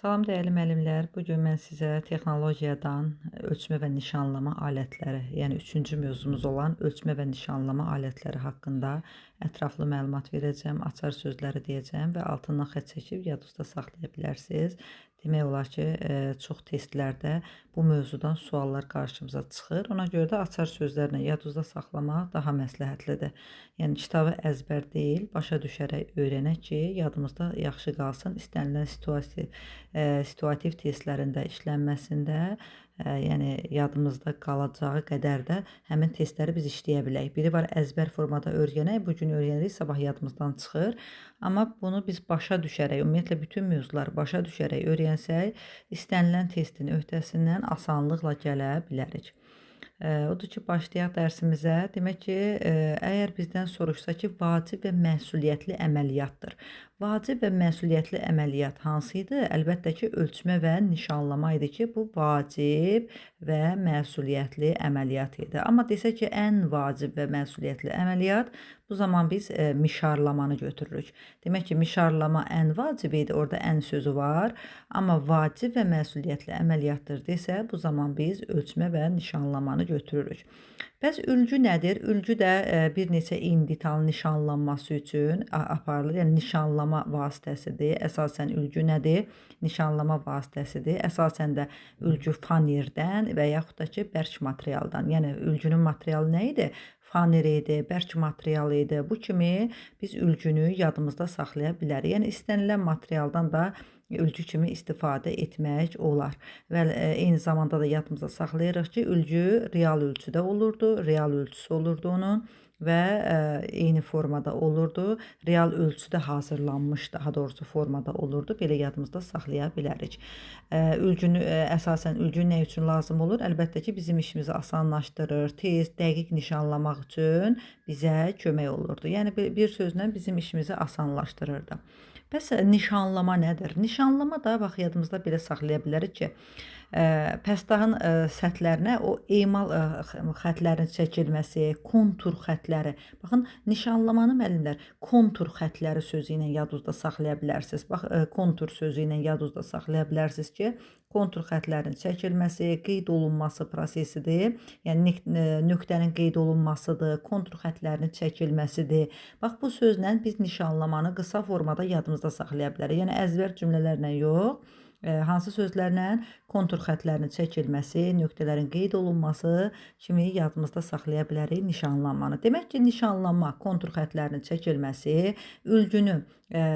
Salam dəyərli müəllimlər. Bu gün mən sizə texnologiyadan ölçmə və nişanlama alətləri, yəni üçüncü mövzumuz olan ölçmə və nişanlama alətləri haqqında ətraflı məlumat verəcəm, açar sözləri deyəcəm və altından xətt çəkib yadınızda saxlaya bilərsiniz. Demək olar ki, çox testlərdə bu mövzudan suallar qarşımıza çıxır. Ona görə də açar sözlərlə yadınızda saxlamaq daha məsləhətlidir. Yəni kitabı əzbər deyil, başa düşərək öyrənək ki, yadımızda yaxşı qalsın. İstənilən situativ testlərində işlənməsində, yəni yadımızda qalacağı qədər də həmin testləri biz işləyə bilək. Biri var əzbər formada öyrənək, bu gün öyrənirik, sabah yadımızdan çıxır. Amma bunu biz başa düşərək, ümumiyyətlə bütün mövzuları başa düşərək öyrənsək, istənilən testin öhdəsindən asanlıqla gələ bilərik. Odur ki, başlayaq dərsimizə. Demək ki, əgər bizdən soruşsa ki, vacib və məsuliyyətli əməliyyatdır. Vacib və məsuliyyətli əməliyyat hansı idi? Əlbəttə ki, ölçmə və nişanlama idi ki, bu vacib və məsuliyyətli əməliyyat idi. Amma desək ki, ən vacib və məsuliyyətli əməliyyat, bu zaman biz mişarlamanı götürürük. Demək ki, mişarlama ən vacib idi, orada ən sözü var. Amma vacib və məsuliyyətli əməliyyatdır desə, bu zaman biz ölçmə və nişanlamanı götürürük. Bəs ülgü nədir? Ülgü də bir neçə indital nişanlanması üçün aparılır. Yəni nişanlama vasitəsidir. Əsasən ülgü nədir? Nişanlama vasitəsidir. Əsasən də ülgü fanerdən və yaxud da ki, bərk materialdan. Yəni ülgünün materialı nə idi? Faner idi, bərk material idi. Bu kimi biz ülgünü yadımızda saxlaya bilərik. Yəni istənilən materialdan da ülgü kimi istifadə etmək olar. Və eyni zamanda da yadımızda saxlayırıq ki, ülgü real ölçüdə olurdu, real ölçüsü olurdu onun və eyni formada olurdu. Real ölçüdə hazırlanmış, daha doğrusu formada olurdu. Belə yadımızda saxlaya bilərik. Əsasən ülgü nə üçün lazım olur? Əlbəttə ki, bizim işimizi asanlaşdırır, tez, dəqiq nişanlamaq üçün bizə kömək olurdu. Yəni bir sözlə bizim işimizi asanlaşdırırdı. Bəs nişanlama nədir? Nişanlama da bax yadımızda belə saxlaya bilərik ki, pəstahın səthlərinə o emal xətlərin çəkilməsi, kontur xətləri. Baxın, nişanlamanı müəllimlər kontur xətləri sözü ilə yadınızda saxlaya bilərsiniz. Bax, kontur sözü ilə yadınızda saxlaya bilərsiniz ki, kontur xətlərin çəkilməsi, qeyd olunması prosesidir. Yəni nöqtənin qeyd olunmasıdır, kontur xətlərinin çəkilməsidir. Bax, bu sözlə biz nişanlamanı qısa formada yadımızda saxlaya bilərik. Yəni əzbər cümlələrlə yox, hansı sözlərlə kontur xətlərinin çəkilməsi, nöqtələrin qeyd olunması kimi yadımızda saxlaya bilərik nişanlanmanı. Demək ki, nişanlanma, kontur xətlərinin çəkilməsi, ülgünü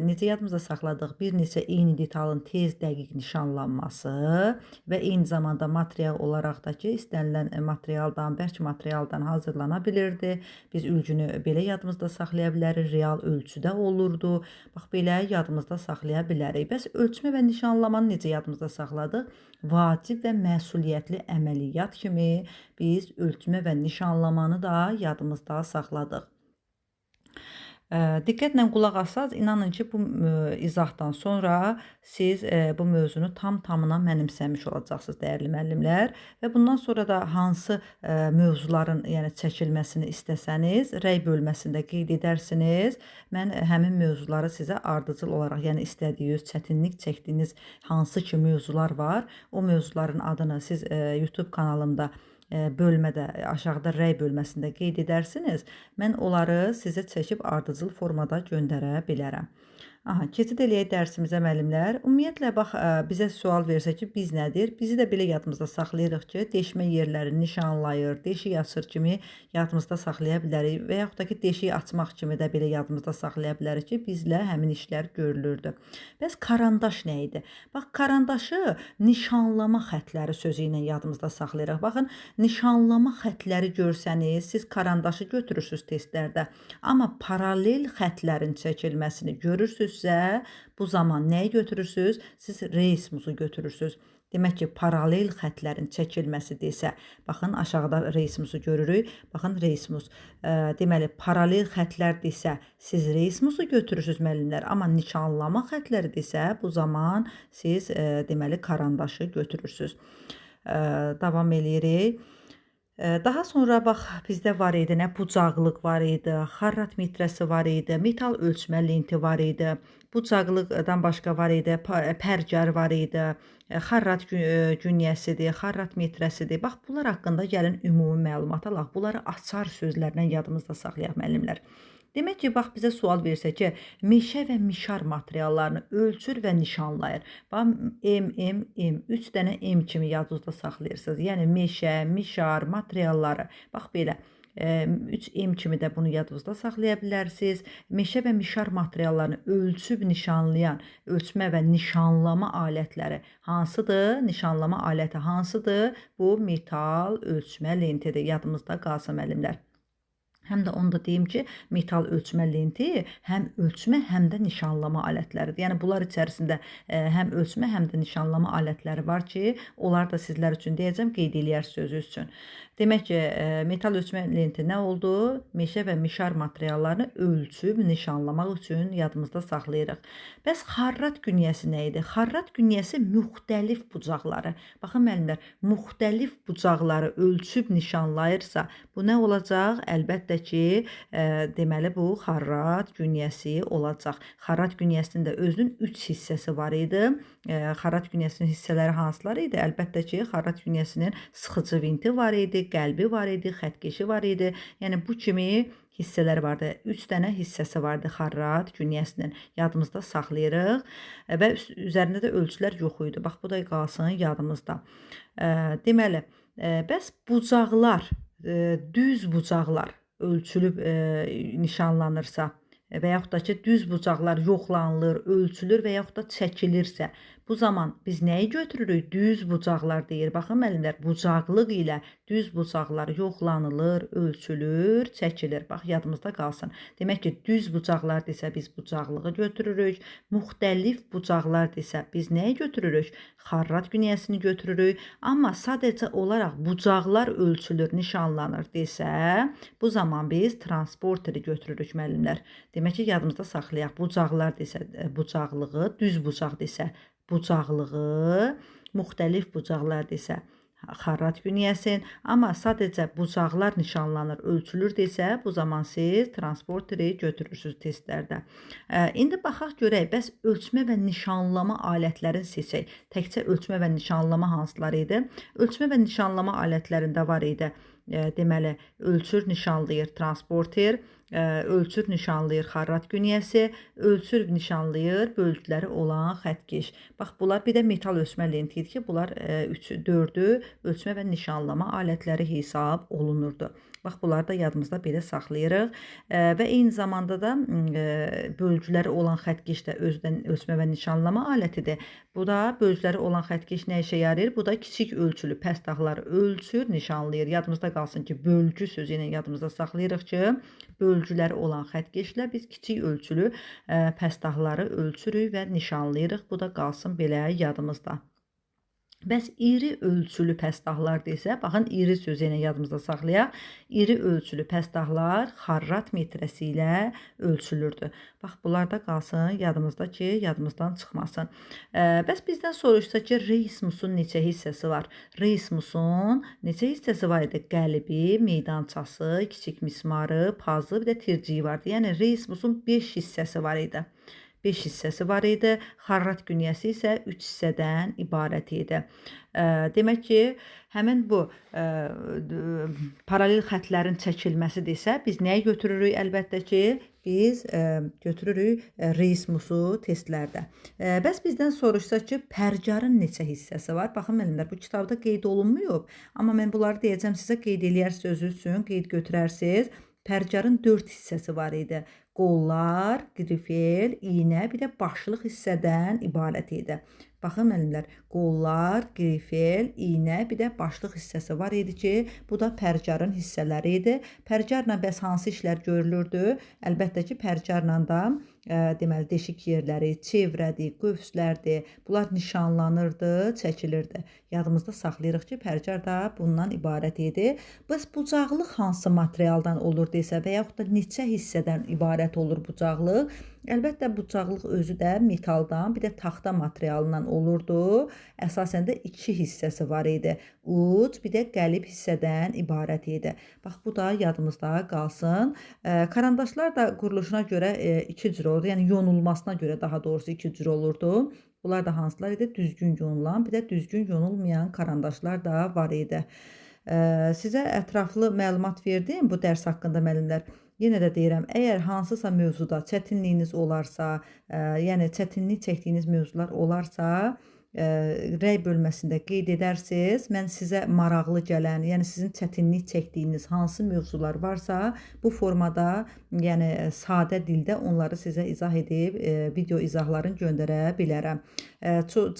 necə yadımızda saxladıq? Bir neçə eyni detalın tez, dəqiq nişanlanması və eyni zamanda material olaraq da ki, istənilən materialdan, bərk materialdan hazırlana bilirdi. Biz ülgünü belə yadımızda saxlaya bilərik, real ölçüdə olurdu. Bax, belə yadımızda saxlaya bilərik. Bəs ölçmə və nişanlamanı necə yadımızda saxladıq? Vacib və məsuliyyətli əməliyyat kimi biz ölçmə və nişanlamanı da yadımızda saxladıq. Diqqətlə qulaq assanız, inanın ki, bu izahdan sonra siz bu mövzunu tamına mənimsəmiş olacaqsınız, dəyərli müəllimlər. Və bundan sonra da hansı mövzuların çəkilməsini istəsəniz, rəy bölməsində qeyd edərsiniz. Mən həmin mövzuları sizə ardıcıl olaraq, yəni istədiyiniz, çətinlik çəkdiyiniz hansı ki mövzular var, o mövzuların adını siz YouTube kanalımda bölmədə, aşağıda rəy bölməsində qeyd edərsiniz. Mən onları sizə çəkib ardıcıl formada göndərə bilərəm. Keçid eləyək dərsimizə müəllimlər. Ümumiyyətlə, bax, bizə sual versə ki, biz nədir? Bizi də belə yadımızda saxlayırıq ki, deşmə yerləri nişanlayır, deşik açır kimi yadımızda saxlaya bilərik və yaxud da ki, deşik açmaq kimi də belə yadımızda saxlaya bilərik ki, bizlə həmin işlər görülürdü. Bəs karandaş nə idi? Bax, karandaşı nişanlama xətləri sözü ilə yadımızda saxlayırıq. Baxın, nişanlama xətləri görsəniz, siz karandaşı götürürsünüz testlərdə, amma paralel xətlərin çəkilməsini görürsünüzsə, bu zaman nəyi götürürsünüz? Siz reysmuzu götürürsünüz. Demək ki, paralel xətlərin çəkilməsi desə, baxın, aşağıda reysmuzu görürük. Baxın, reysmuz. Deməli, paralel xətlər desə, siz reysmuzu götürürsünüz müəllimlər. Amma nişanlama xətləri desə, bu zaman siz deməli, karandaşı götürürsünüz. Davam eləyirik. Daha sonra bax bizdə var idi, nə bucaqlıq var idi, xarrat metrəsi var idi, metal ölçmə lenti var idi. Bucaqlıqdan başqa var idi, pərgar var idi, xarrat günyəsidir, xarrat metrəsidir. Bax bunlar haqqında gəlin ümumi məlumat alaq. Bunları açar sözlərlə yadımızda saxlayaq müəllimlər. Demək ki, bax bizə sual versə ki, meşə və mişar materiallarını ölçür və nişanlayır. Bax M, 3 dənə M kimi yadınızda saxlayırsınız. Yəni meşə, mişar materialları. Bax belə 3M kimi də bunu yadınızda saxlaya bilərsiniz. Meşə və mişar materiallarını ölçüb nişanlayan ölçmə və nişanlama alətləri hansıdır? Nişanlama aləti hansıdır? Bu metal ölçmə lentidir. Yadımızda qalsın müəllimlər. Həm də onu da deyim ki, metal ölçmə lenti həm ölçmə, həm də nişanlama alətləridir. Yəni bunlar içərisində həm ölçmə, həm də nişanlama alətləri var ki, onlar da sizlər üçün deyəcəm, qeyd eləyər sözü üçün. Demək ki, metal ölçmə lenti nə oldu? Meşə və mişar materiallarını ölçüb nişanlamaq üçün yadımızda saxlayırıq. Bəs xarrat günyəsi nə idi? Xarrat günyəsi müxtəlif bucaqları, baxın müəllimlər, müxtəlif bucaqları ölçüb nişanlayırsa, bu nə olacaq? Əlbəttə ki, deməli bu xarrat günyəsi olacaq. Xarrat günyəsinin də özünün 3 hissəsi var idi. Xarrat günyəsinin hissələri hansılar idi? Əlbəttə ki, xarrat günyəsinin sıxıcı vinti var idi, qəlbi var idi, xəttkeşi var idi. Yəni bu kimi hissələri vardı. 3 dənə hissəsi vardı xarrat günyəsinin. Yadımızda saxlayırıq və üzərində də ölçülər yox idi. Bax bu da qalsın yadımızda. Deməli, bəs bucaqlar, düz bucaqlar ölçülüb nişanlanırsa və yaxud da ki, düz bucaqlar yoxlanılır, ölçülür və yaxud da çəkilirsə, bu zaman biz nəyi götürürük? Düz bucaqlar deyir. Baxın müəllimlər, bucaqlıq ilə düz bucaqlar yoxlanılır, ölçülür, çəkilir. Bax yadımızda qalsın. Demək ki, düz bucaqlar desə biz bucaqlığı götürürük. Müxtəlif bucaqlar desə biz nəyi götürürük? Xarrat günyəsini götürürük. Amma sadəcə olaraq bucaqlar ölçülür, nişanlanır desə, bu zaman biz transporteri götürürük müəllimlər. Demək ki, yadımızda saxlayaq. Bucaqlar desə bucaqlığı, düz bucaq desə bucaqlığı, müxtəlif bucaqlar desə xarrat günyəsin, amma sadəcə bucaqlar nişanlanır, ölçülür desə, bu zaman siz transporteri götürürsünüz testlərdə. İndi baxaq görək, bəs ölçmə və nişanlama alətlərini seçək. Təkcə ölçmə və nişanlama hansılar idi? Ölçmə və nişanlama alətlərində var idi. Deməli, ölçür, nişanlayır transporter, ölçür, nişanlayır xarrat günyəsi, ölçür, nişanlayır bölgüləri olan xəttkeş. Bax, bunlar bir də metal ölçmə lenti idi ki, bunlar 4-ü ölçmə və nişanlama alətləri hesab olunurdu. Bax, bunları da yadımızda belə saxlayırıq və eyni zamanda da bölgüləri olan xəttkeş də özdən ölçmə və nişanlama alətidir. Bu da bölgüləri olan xəttkeş nə işə yarayır? Bu da kiçik ölçülü pəstahları ölçür, nişanlayır. Yadımızda qalsın ki, bölgü sözü ilə yadımızda saxlayırıq ki, bölgüləri olan xəttkeşlə biz kiçik ölçülü pəstahları ölçürük və nişanlayırıq. Bu da qalsın belə yadımızda. Bəs iri ölçülü pəstahlar desə, baxın, iri sözü ilə yadımızda saxlayaq. İri ölçülü pəstahlar xarrat metrəsi ilə ölçülürdü. Bax, bunlar da qalsın yadımızda ki, yadımızdan çıxmasın. Bəs bizdən soruşsa ki, reismusun neçə hissəsi var? Reismusun neçə hissəsi var idi? Qəlbi, meydançası, kiçik mismarı, pazı, bir də tirciyi vardı. Yəni, reismusun 5 hissəsi var idi. 5 hissəsi var idi. Xarrat günyəsi isə 3 hissədən ibarət idi. Demək ki, həmin bu paralel xətlərin çəkilməsi desə, biz nəyi götürürük? Əlbəttə ki, biz götürürük reismusu testlərdə. Bəs bizdən soruşsa ki, pərcarın neçə hissəsi var? Baxın, müəllimlər, bu kitabda qeyd olunmuyub. Amma mən bunları deyəcəm sizə, qeyd eləyər sözü üçün, qeyd götürərsiniz. Pərcarın 4 hissəsi var idi. Qollar, qrifel, iynə, bir də başlıq hissədən ibarət idi. Baxın müəllimlər, qollar, qrifel, iynə, bir də başlıq hissəsi var idi ki, bu da pərcarın hissələri idi. Pərcarla bəs hansı işlər görülürdü? Əlbəttə ki, pərcarla da deməli deşik yerləri, çevrədir, qövslərdir. Bunlar nişanlanırdı, çəkilirdi. Yadımızda saxlayırıq ki, pərcar da bundan ibarət idi. Bəs bucaqlıq hansı materialdan olur desə və yaxud da neçə hissədən ibarət ibarət olur bucaqlıq. Əlbəttə bucaqlıq özü də metaldan, bir də taxta materialından olurdu. Əsasən də 2 hissəsi var idi. Uc, bir də qəlib hissədən ibarət idi. Bax, bu da yadımızda qalsın. Karandaşlar da quruluşuna görə 2 cür olurdu. Yəni yonulmasına görə daha doğrusu 2 cür olurdu. Bunlar da hansılar idi? Düzgün yonulan, bir də düzgün yonulmayan karandaşlar da var idi. Sizə ətraflı məlumat verdim bu dərs haqqında müəllimlər. Yenə də deyirəm, əgər hansısa mövzuda çətinliyiniz olarsa, yəni çətinlik çəkdiyiniz mövzular olarsa, rəy bölməsində qeyd edərsiniz. Mən sizə maraqlı gələn, yəni sizin çətinlik çəkdiyiniz hansı mövzular varsa, bu formada, yəni sadə dildə onları sizə izah edib, video izahlarını göndərə bilərəm.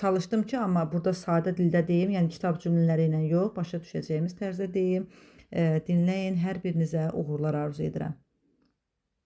Çalışdım ki, amma burada sadə dildə deyim, yəni kitab cümlələri ilə yox, başa düşəcəyimiz tərzdə deyim. Dinləyin, hər birinizə uğurlar arzu edirəm.